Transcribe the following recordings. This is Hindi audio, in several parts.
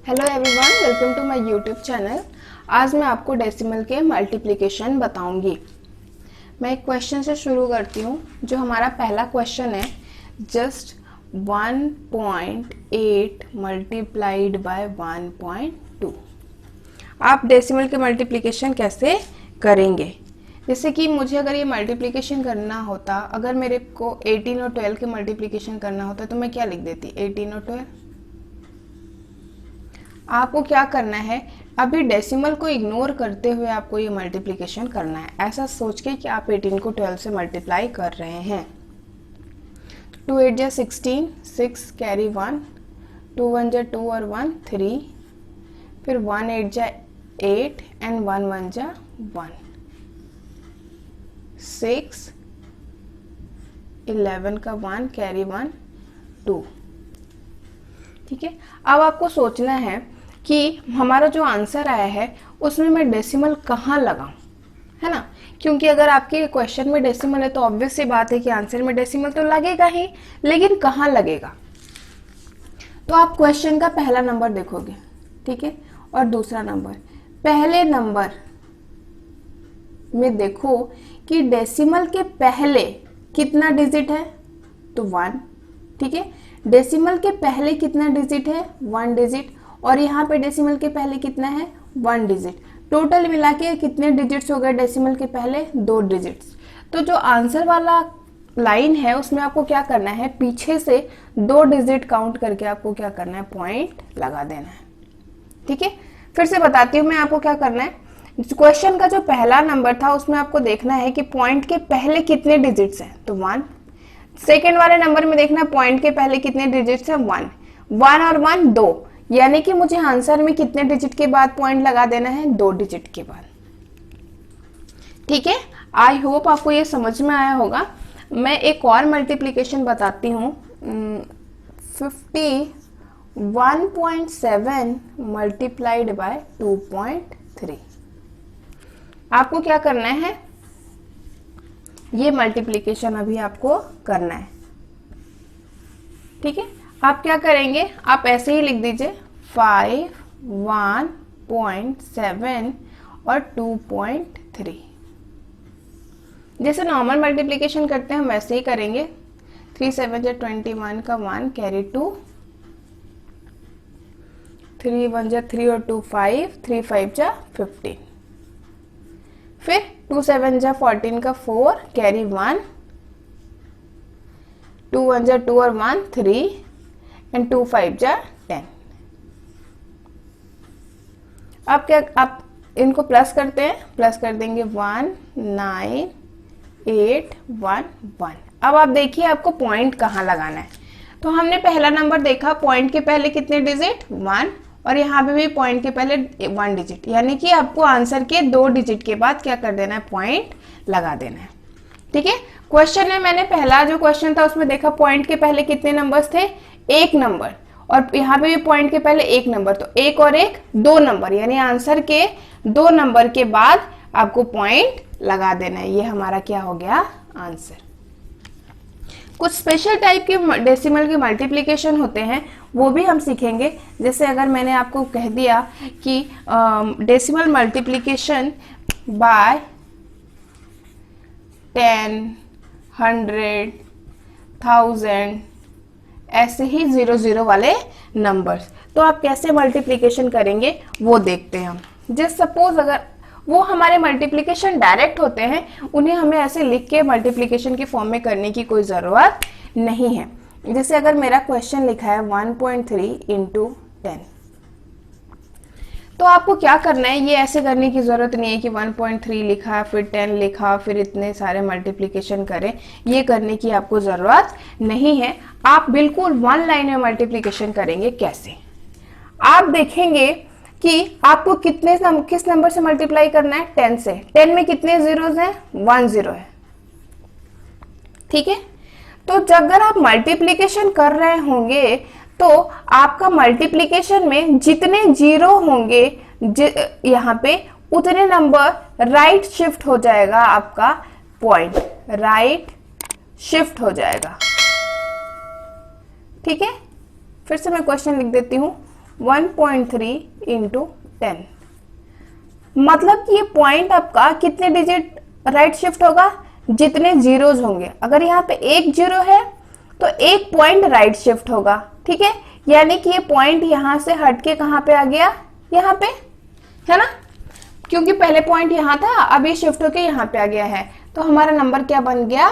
Hello everyone, welcome to my YouTube channel. आज मैं आपको डेसिमल के मल्टीप्लिकेशन बताऊंगी। मैं एक क्वेश्चन से शुरू करती हूँ। जो हमारा पहला क्वेश्चन है, जस्ट 1.8 मल्टीप्लाइड बाय 1.2। आप डेसिमल के मल्टीप्लिकेशन कैसे करेंगे? जैसे कि मुझे अगर ये मल्टीप्लिकेशन करना होता, अगर मेरे को 18 और 12 के मल्टीप्लिकेशन करना होता तो मैं क्या लिख देती? 18 और 12। आपको क्या करना है, अभी डेसिमल को इग्नोर करते हुए आपको ये मल्टीप्लिकेशन करना है, ऐसा सोच के कि आप 18 को 12 से मल्टीप्लाई कर रहे हैं। 2 8 जा 16, 6 कैरी 1, 2 1 जा 2 और 1 3, फिर 1 8 जा 8 एंड 1 1 जा 1, 6 11 का 1 कैरी 1 2। ठीक है, अब आपको सोचना है कि हमारा जो आंसर आया है उसमें मैं डेसिमल कहाँ लगाऊं, है ना? क्योंकि अगर आपके क्वेश्चन में डेसिमल है तो ऑब्वियस सी बात है कि आंसर में डेसिमल तो लगेगा ही, लेकिन कहाँ लगेगा? तो आप क्वेश्चन का पहला नंबर देखोगे, ठीक है, और दूसरा नंबर। पहले नंबर में देखो कि डेसिमल के पहले कितना डिजिट है, तो 1। ठीक है, डेसिमल के पहले कितना डिजिट है? 1 डिजिट। और यहाँ पे डेसिमल के पहले कितना है? 1 डिजिट। टोटल मिला के कितने डिजिट्स हो गए डेसिमल के पहले? 2 डिजिट्स। तो जो आंसर वाला लाइन है उसमें आपको क्या करना है, पीछे से 2 डिजिट काउंट करके आपको क्या करना है, पॉइंट लगा देना है। ठीक है, फिर से बताती हूँ मैं आपको क्या करना है। क्वेश्चन का जो पहला नंबर था उसमें आपको देखना है कि पॉइंट के पहले कितने डिजिट्स हैं, तो 1। सेकेंड वाले नंबर में देखना पॉइंट के पहले कितने डिजिट्स हैं, 1 और 1 2, यानी कि मुझे आंसर में कितने डिजिट के बाद पॉइंट लगा देना है, 2 डिजिट के बाद। ठीक है, आई होप आपको ये समझ में आया होगा। मैं एक और मल्टीप्लिकेशन बताती हूँ। 51.7 मल्टीप्लाइड बाय 2.3। आपको क्या करना है, ये मल्टीप्लिकेशन अभी आपको करना है। ठीक है, आप क्या करेंगे, आप ऐसे ही लिख दीजिए 5 1.7 और 2.3। जैसे नॉर्मल मल्टीप्लिकेशन करते हैं हम वैसे ही करेंगे। 3 7 जा 21 का 1 कैरी 2, 3 1 जा 3 और 2 5, 3 5 जा 15, फिर 2 7 जा 14 का 4 कैरी 1, 2 1 जा 2 और 1 3 एंड 2 5 जा 10। अब क्या, आप इनको प्लस करते हैं, प्लस कर देंगे 1 9 8 1 1। अब आप देखिए आपको पॉइंट कहाँ लगाना है। तो हमने पहला नंबर देखा, पॉइंट के पहले कितने डिजिट, 1, और यहाँ पे भी पॉइंट के पहले 1 डिजिट, यानी कि आपको आंसर के 2 डिजिट के बाद क्या कर देना है, पॉइंट लगा देना है। ठीक है, क्वेश्चन है, मैंने पहला जो क्वेश्चन था उसमें देखा पॉइंट के पहले कितने नंबर्स थे, 1 नंबर, और यहाँ पे भी पॉइंट के पहले 1 नंबर, तो 1 और 1 2 नंबर, यानी आंसर के 2 नंबर के बाद आपको पॉइंट लगा देना है। ये हमारा क्या हो गया, आंसर। कुछ स्पेशल टाइप के डेसिमल के मल्टीप्लिकेशन होते हैं, वो भी हम सीखेंगे। जैसे अगर मैंने आपको कह दिया कि डेसिमल मल्टीप्लिकेशन बाय 10 100 1000, ऐसे ही 0 0 वाले नंबर्स, तो आप कैसे मल्टीप्लिकेशन करेंगे वो देखते हैं हम। जस्ट सपोज अगर वो हमारे मल्टीप्लिकेशन डायरेक्ट होते हैं, उन्हें हमें ऐसे लिख के मल्टीप्लिकेशन की फॉर्म में करने की कोई ज़रूरत नहीं है। जैसे अगर मेरा क्वेश्चन लिखा है 1.3 इंटू 10, तो आपको क्या करना है, ये ऐसे करने की ज़रूरत नहीं है कि 1.3 लिखा फिर 10 लिखा फिर इतने सारे मल्टीप्लिकेशन करें, ये करने की आपको ज़रूरत नहीं है। आप बिल्कुल 1 लाइन में मल्टीप्लिकेशन करेंगे। कैसे? आप देखेंगे कि आपको किस नंबर से मल्टीप्लाई करना है, 10 से। 10 में कितने जीरोस हैं, 1 0 है। ठीक है, तो जब अगर आप मल्टीप्लिकेशन कर रहे होंगे तो आपका मल्टीप्लिकेशन में जितने जीरो होंगे यहाँ पे, उतने नंबर राइट शिफ्ट हो जाएगा, आपका पॉइंट राइट शिफ्ट हो जाएगा। ठीक है, फिर से मैं क्वेश्चन लिख देती हूँ। 1.3 इंटू 10, मतलब कि ये पॉइंट आपका कितने डिजिट राइट शिफ्ट होगा, जितने जीरोज होंगे। अगर यहाँ पे एक जीरो है तो एक पॉइंट राइट शिफ्ट होगा, ठीक है। यानी कि ये पॉइंट यहां से हटके कहां पे आ गया, यहाँ पे, है ना, क्योंकि पहले पॉइंट यहां था, अब ये शिफ्ट होके यहाँ पे आ गया है। तो हमारा नंबर क्या बन गया,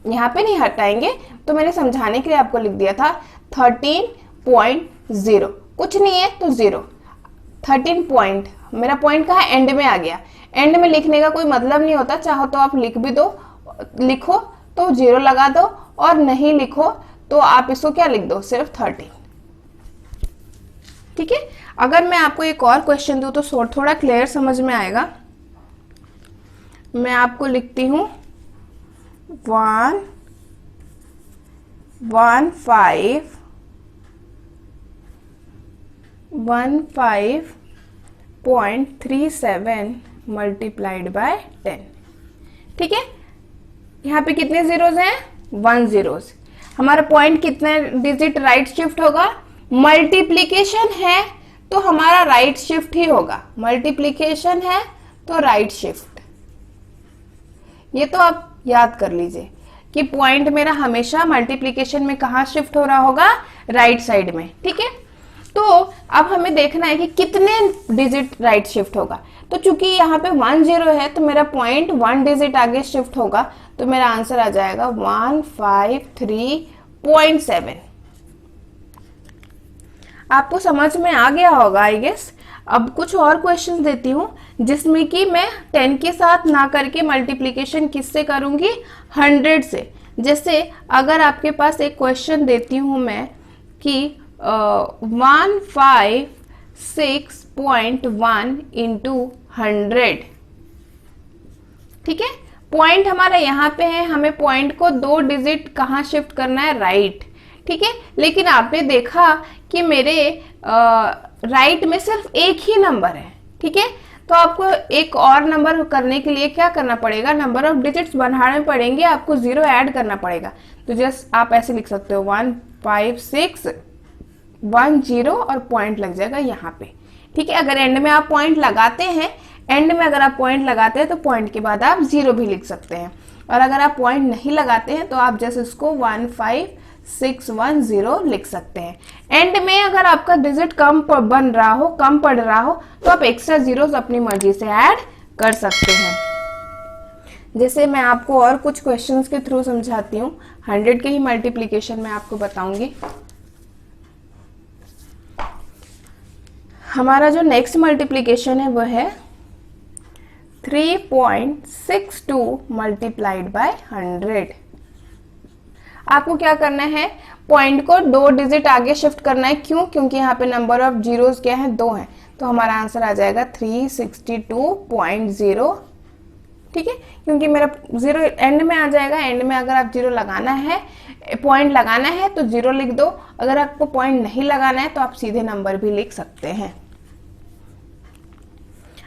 यहाँ पे नहीं हटाएंगे, तो मैंने समझाने के लिए आपको लिख दिया था 13.0, कुछ नहीं है तो 0, 13 पॉइंट, मेरा पॉइंट कहाँ एंड में आ गया। एंड में लिखने का कोई मतलब नहीं होता, चाहो तो आप लिख भी दो, लिखो तो 0 लगा दो, और नहीं लिखो तो आप इसको क्या लिख दो, सिर्फ 13, ठीक है। अगर मैं आपको एक और क्वेश्चन दूं तो थोड़ा क्लियर समझ में आएगा। मैं आपको लिखती हूं 115.37 मल्टीप्लाइड बाय 10, ठीक है। यहाँ पे कितने जीरोज हैं, 1 जीरोज। हमारा पॉइंट कितने डिजिट राइट शिफ्ट होगा, मल्टीप्लीकेशन है तो हमारा राइट शिफ्ट ही होगा, मल्टीप्लीकेशन है तो राइट शिफ्ट। ये तो आप याद कर लीजिए कि पॉइंट मेरा हमेशा मल्टीप्लीकेशन में कहाँ शिफ्ट हो रहा होगा, राइट साइड में, ठीक है। तो अब हमें देखना है कि कितने डिजिट राइट शिफ्ट होगा। तो चूंकि यहाँ पे 1 0 है तो मेरा पॉइंट 1 डिजिट आगे शिफ्ट होगा, तो मेरा आंसर आ जाएगा 153.7। आपको समझ में आ गया होगा आई गेस। अब कुछ और क्वेश्चन देती हूँ जिसमें कि मैं 10 के साथ ना करके मल्टीप्लीकेशन किससे करूंगी, 100 से। जैसे अगर आपके पास एक क्वेश्चन देती हूँ मैं कि 156.1 इंटू 100, ठीक है। पॉइंट हमारा यहाँ पे है, हमें पॉइंट को 2 डिजिट कहाँ शिफ्ट करना है, राइट, ठीक है। लेकिन आपने देखा कि मेरे राइट में सिर्फ एक ही नंबर है, ठीक है। तो आपको एक और नंबर करने के लिए क्या करना पड़ेगा, नंबर ऑफ डिजिट्स बढ़ाने पड़ेंगे, आपको 0 ऐड करना पड़ेगा। तो जस्ट आप ऐसे लिख सकते हो 15610 और पॉइंट लग जाएगा यहाँ पे, ठीक है। अगर एंड में आप पॉइंट लगाते हैं, एंड में अगर आप पॉइंट लगाते हैं तो पॉइंट के बाद आप 0 भी लिख सकते हैं, और अगर आप पॉइंट नहीं लगाते हैं तो आप जस्ट इसको 15610 लिख सकते हैं। एंड में अगर आपका डिजिट कम बन रहा हो, कम पड़ रहा हो, तो आप एक्स्ट्रा जीरोस अपनी मर्जी से ऐड कर सकते हैं। जैसे मैं आपको और कुछ क्वेश्चंस के थ्रू समझाती हूँ, 100 के ही मल्टीप्लीकेशन में आपको बताऊंगी। हमारा जो नेक्स्ट मल्टीप्लीकेशन है वो है 3.62 मल्टीप्लाइड बाय 100। आपको क्या करना है, पॉइंट को 2 डिजिट आगे शिफ्ट करना है। क्यों, क्योंकि यहाँ पे नंबर ऑफ जीरोस क्या है, 2 है। तो हमारा आंसर आ जाएगा 362.0, ठीक है। क्योंकि मेरा 0 एंड में आ जाएगा, एंड में अगर आप 0 लगाना है, पॉइंट लगाना है तो 0 लिख दो, अगर आपको पॉइंट नहीं लगाना है तो आप सीधे नंबर भी लिख सकते हैं।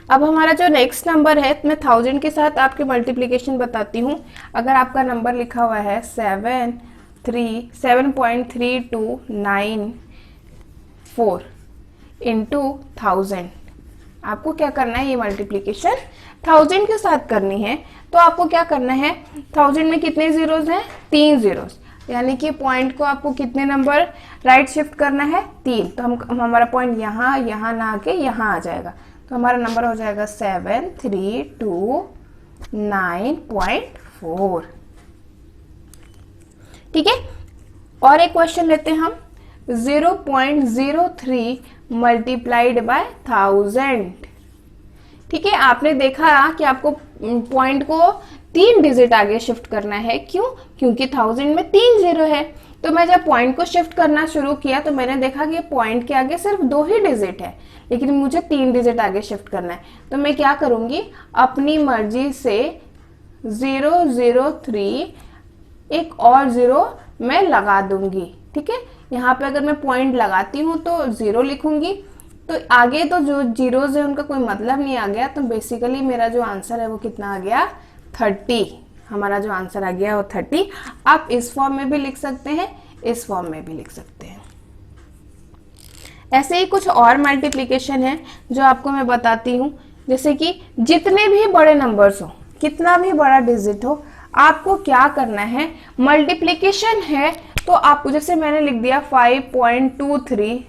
अब हमारा जो नेक्स्ट नंबर है, मैं 1000 के साथ आपके मल्टीप्लिकेशन बताती हूँ। अगर आपका नंबर लिखा हुआ है 7.3294 इंटू 1000, आपको क्या करना है, ये मल्टीप्लिकेशन 1000 के साथ करनी है। तो आपको क्या करना है, 1000 में कितने जीरोस हैं, 3 जीरोस, यानी कि पॉइंट को आपको कितने नंबर राइट शिफ्ट करना है, 3। तो हमारा पॉइंट यहाँ ना आके यहाँ आ जाएगा, तो हमारा नंबर हो जाएगा 7329.4, ठीक है। और एक क्वेश्चन लेते हैं हम, 0.03 मल्टीप्लाइड बाय 1000, ठीक है। आपने देखा कि आपको पॉइंट को 3 डिजिट आगे शिफ्ट करना है। क्यों, क्योंकि 1000 में 3 जीरो है। तो मैं जब पॉइंट को शिफ्ट करना शुरू किया तो मैंने देखा कि पॉइंट के आगे सिर्फ 2 ही डिजिट है, लेकिन मुझे 3 डिजिट आगे शिफ्ट करना है। तो मैं क्या करूंगी, अपनी मर्जी से 003 एक और 0 मैं लगा दूंगी, ठीक है। यहाँ पे अगर मैं पॉइंट लगाती हूँ तो 0 लिखूंगी, तो आगे तो जो जीरोज है उनका कोई मतलब नहीं आ गया। तो बेसिकली मेरा जो आंसर है वो कितना आ गया, 30। हमारा जो आंसर आ गया वो 30। आप इस फॉर्म में भी लिख सकते हैं, इस फॉर्म में भी लिख सकते हैं। ऐसे ही कुछ और मल्टीप्लिकेशन है जो आपको मैं बताती हूँ। जैसे कि जितने भी बड़े नंबर्स हो, कितना भी बड़ा डिजिट हो, आपको क्या करना है, मल्टीप्लिकेशन है तो आपको, जैसे मैंने लिख दिया 5.23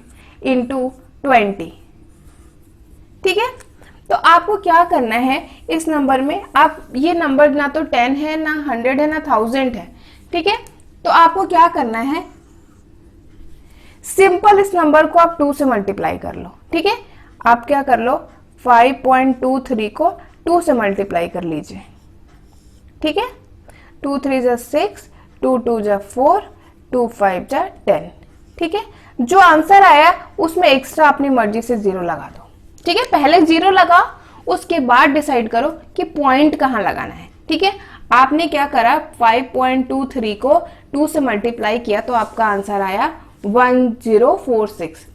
इंटू 20, ठीक है। तो आपको क्या करना है इस नंबर में, आप ये नंबर ना तो 10 है, ना 100 है, ना 1000 है, ठीक है। तो आपको क्या करना है, सिंपल इस नंबर को आप 2 से मल्टीप्लाई कर लो, ठीक है। आप क्या कर लो, 5.23 को 2 से मल्टीप्लाई कर लीजिए, ठीक है। 2 3 जा 6, 2 2 जा 4, 2 5 जा 10, ठीक है। जो आंसर आया उसमें एक्स्ट्रा अपनी मर्जी से 0 लगा दो, ठीक है। पहले 0 लगाओ, उसके बाद डिसाइड करो कि पॉइंट कहां लगाना है, ठीक है। आपने क्या करा, 5.23 को 2 से मल्टीप्लाई किया तो आपका आंसर आया 1046।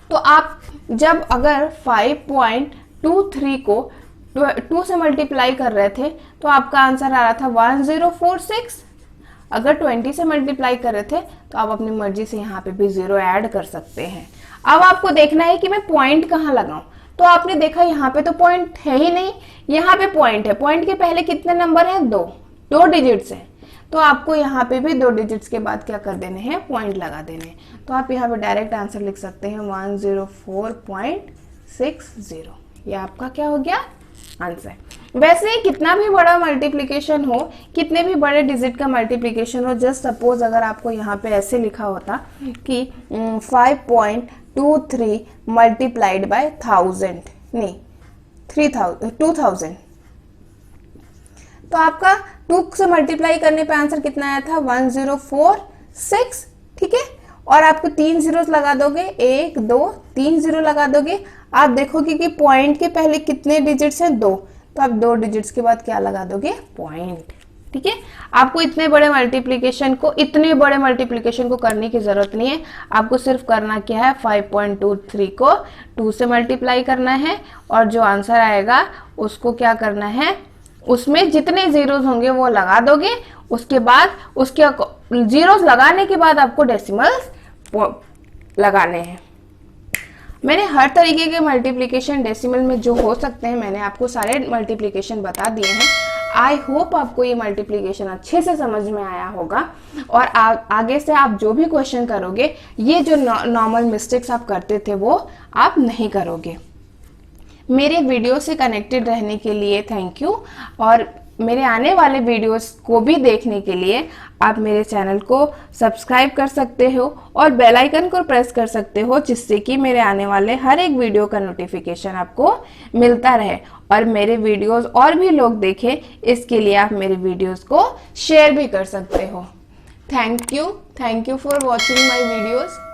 तो आप जब अगर 5.23 को 2 से मल्टीप्लाई कर रहे थे तो आपका आंसर आ रहा था 1046। अगर 20 से मल्टीप्लाई कर रहे थे तो आप अपनी मर्जी से यहाँ पे भी 0 ऐड कर सकते हैं। अब आपको देखना है कि मैं पॉइंट कहाँ लगाऊं। तो आपने देखा यहाँ पे तो पॉइंट है ही नहीं, यहाँ पे पॉइंट है। पॉइंट के पहले कितने नंबर हैं, 2 डिजिट्स हैं। तो आपको यहाँ पे भी 2 डिजिट्स के बाद क्या कर देने हैं, पॉइंट लगा देने हैं। तो आप यहाँ पे डायरेक्ट आंसर लिख सकते हैं 104.60। ये आपका क्या हो गया, आंसर। वैसे ही कितना भी बड़ा मल्टीप्लिकेशन हो, कितने भी बड़े डिजिट का मल्टीप्लिकेशन हो, जस्ट सपोज अगर आपको यहाँ पे ऐसे लिखा होता कि 5.23 मल्टीप्लाइड बाय 1000, नहीं 2000, तो आपका 2 से मल्टीप्लाई करने पे आंसर कितना आया था, 1046, ठीक है। और आपको 3 जीरोस लगा दोगे, 1 2 3 जीरो लगा दोगे, आप देखोगे कि पॉइंट के पहले कितने डिजिट्स हैं, 2, तो आप 2 डिजिट्स के बाद क्या लगा दोगे, पॉइंट, ठीक है। आपको इतने बड़े मल्टीप्लिकेशन को करने की जरूरत नहीं है। आपको सिर्फ करना क्या है, 5.23 को 2 से मल्टीप्लाई करना है और जो आंसर आएगा उसको क्या करना है, उसमें जितने जीरोस होंगे वो लगा दोगे। उसके बाद उसके जीरोस लगाने के बाद आपको डेसिमल्स लगाने हैं। मैंने हर तरीके के मल्टीप्लिकेशन डेसिमल में जो हो सकते हैं, मैंने आपको सारे मल्टीप्लिकेशन बता दिए हैं। आई होप आपको ये मल्टीप्लिकेशन अच्छे से समझ में आया होगा और आगे से आप जो भी क्वेश्चन करोगे, ये जो नॉर्मल मिस्टेक्स आप करते थे वो आप नहीं करोगे। मेरे वीडियो से कनेक्टेड रहने के लिए थैंक यू, और मेरे आने वाले वीडियोस को भी देखने के लिए आप मेरे चैनल को सब्सक्राइब कर सकते हो और बेल आइकन को प्रेस कर सकते हो, जिससे कि मेरे आने वाले हर एक वीडियो का नोटिफिकेशन आपको मिलता रहे और मेरे वीडियोस और भी लोग देखें। इसके लिए आप मेरे वीडियोस को शेयर भी कर सकते हो। Thank you for watching my videos.